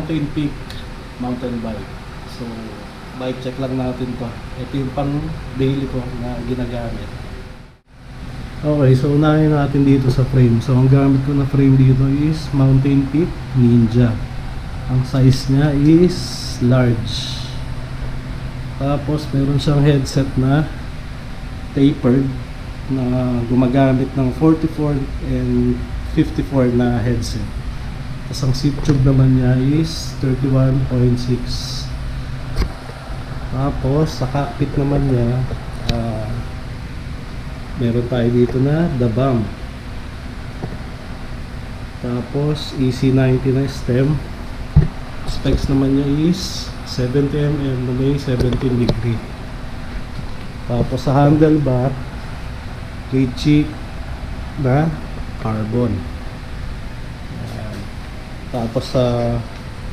Mountain Peak mountain bike. So bike check lang natin to. Ito yung pang daily ko na ginagamit. Okay, so unahin natin dito sa frame. So ang gamit ko na frame dito is Mountain Peak Ninja. Ang size niya is large. Tapos meron siyang headset na tapered na gumagamit ng 44 and 54 na headset. Tapos ang seat tube naman niya is 31.6. Tapos sa cockpit naman niya meron tayo dito na The Bomb. Tapos EC90 na stem. Specs naman niya is 70mm na may 17 degree. Tapos sa handlebar Keichi na carbon. Ayan. Tapos sa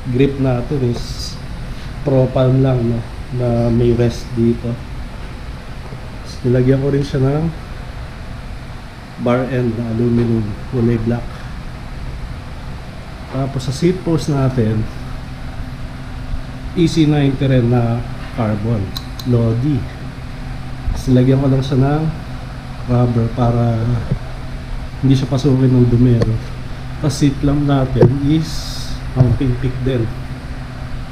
grip natin is Pro-Palm lang, no, na may rest dito. Tapos nilagyan ko rin siya ng bar end na aluminum, kulay black. Tapos sa seat post natin EC90 rin na carbon, Lodi. Tapos nilagyan ko lang siya ng rubber para hindi siya pasukin ng dumero. Tapos seat lamp natin is Mountain Peak din,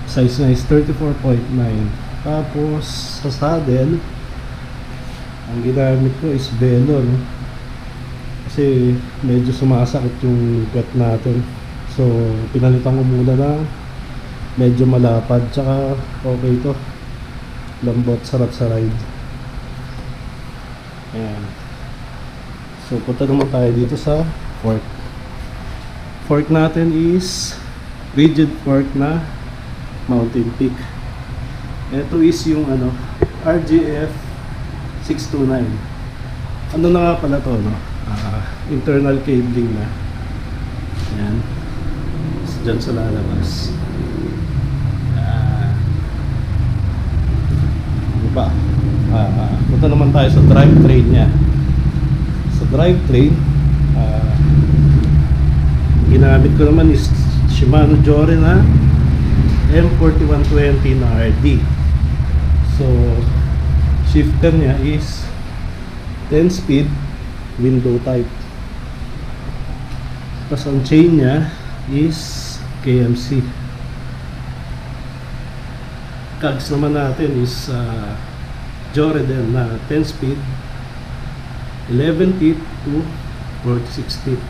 size na is 34.9. Tapos sa saddle ang ginamit ko is Velo, no? Kasi medyo sumasakit yung gut natin, so pinalitan ko muna ng medyo malapad, tsaka okay to, lambot, sarap sa ride. Ayan. So punta naman tayo dito sa fork. Fork natin is rigid fork na Mountain Peak. Ito is yung RGF 629. Ano na nga pala to, no? Internal cabling na. Ayan. Diyan sa lalabas. Punta naman tayo sa drivetrain nya. Sa drivetrain ginamit ko naman is Shimano Jore na M4120 na RD. So shifter nya is 10 speed window type. Tapos ang chain nya is KMC. Cogs naman natin is Jore din na 10 speed, 11 teeth to 46 teeth.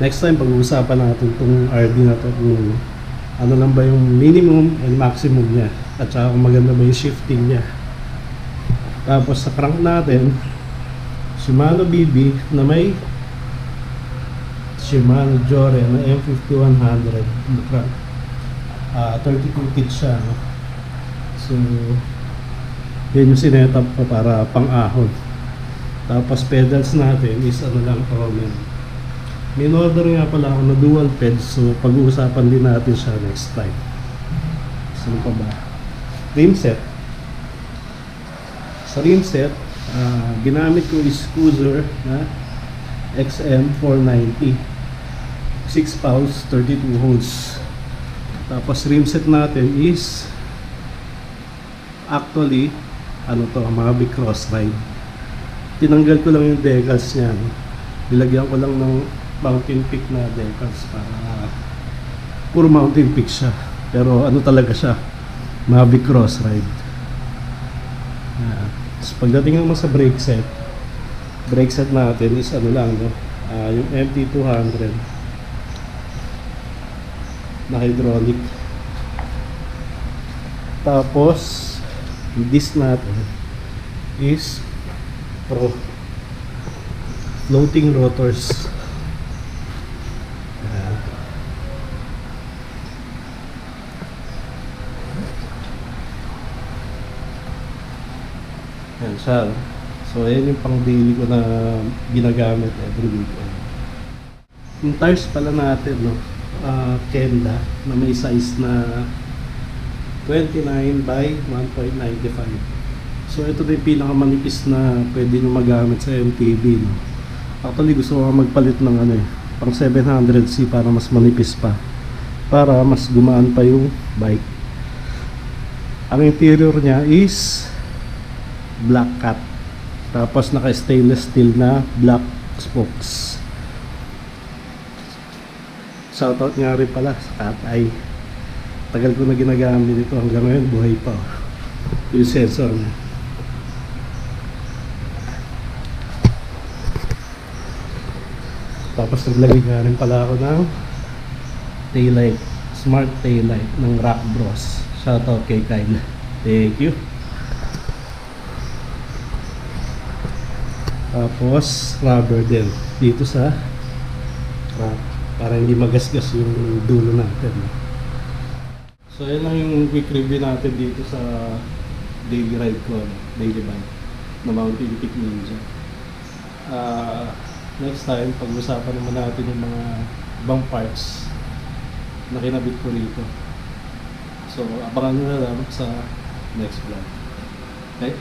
Next time pag-uusapan natin itong RD na to, kung ano lang ba yung minimum and maximum nya, at saka kung maganda ba yung shifting nya. Tapos sa crank natin Shimano BB na may Shimano Jore na M5100 na crank. 32 teeth siya, no? So yan yung sinetap ko para pang-ahon. Tapos pedals natin is lang, Roman. Min-order nga pala ako na dual peds, so pag-uusapan din natin siya next time. Saan pa ba? Rim set. Sa rim set, ginamit ko is Cruiser na XM490, 6 pounds, 32 holes. Tapos rim set natin is actually Mavic Cross Ride. Tinanggal ko lang yung decals niya, no? Nilagyan ko lang ng Mountain Peak na decals para puro Mountain Peak siya, pero talaga siya, Mavic Cross Ride. So pagdating naman sa brake set natin is lang, no? Yung MT200 na hydraulic. Tapos disc natin is Pro floating rotors. Yan siya. So ayan yung pang daily ko na ginagamit every weekend. Yung tires pala natin, no? Kenda na may size na 29 by 1.95. So ito na yung pinakamanipis na pwede nyo magamit sa MTB, no? Actually gusto ko magpalit ng pang 700C para mas manipis pa. para mas gumaan pa yung bike. Ang interior niya is black cat, tapos naka stainless steel na black spokes. Shoutout nga rin pala sa Cat Eye. Tagal ko na ginagamit ito, hanggang ngayon buhay pa yung sensor niya. Tapos naglagay nga rin pala ako ng taillight, smart taillight ng Rock Bros. Shoutout kay Kyle, thank you. Tapos rubber din dito sa rack para hindi magasgas yung dulo natin. So yan lang yung quick review natin dito sa daily ride ko, daily bike na Mountain Peak Ninja. Next time, pag-usapan naman natin yung mga ibang parts na kinabit ko rito. So abangan nyo na lang sa next vlog. Okay?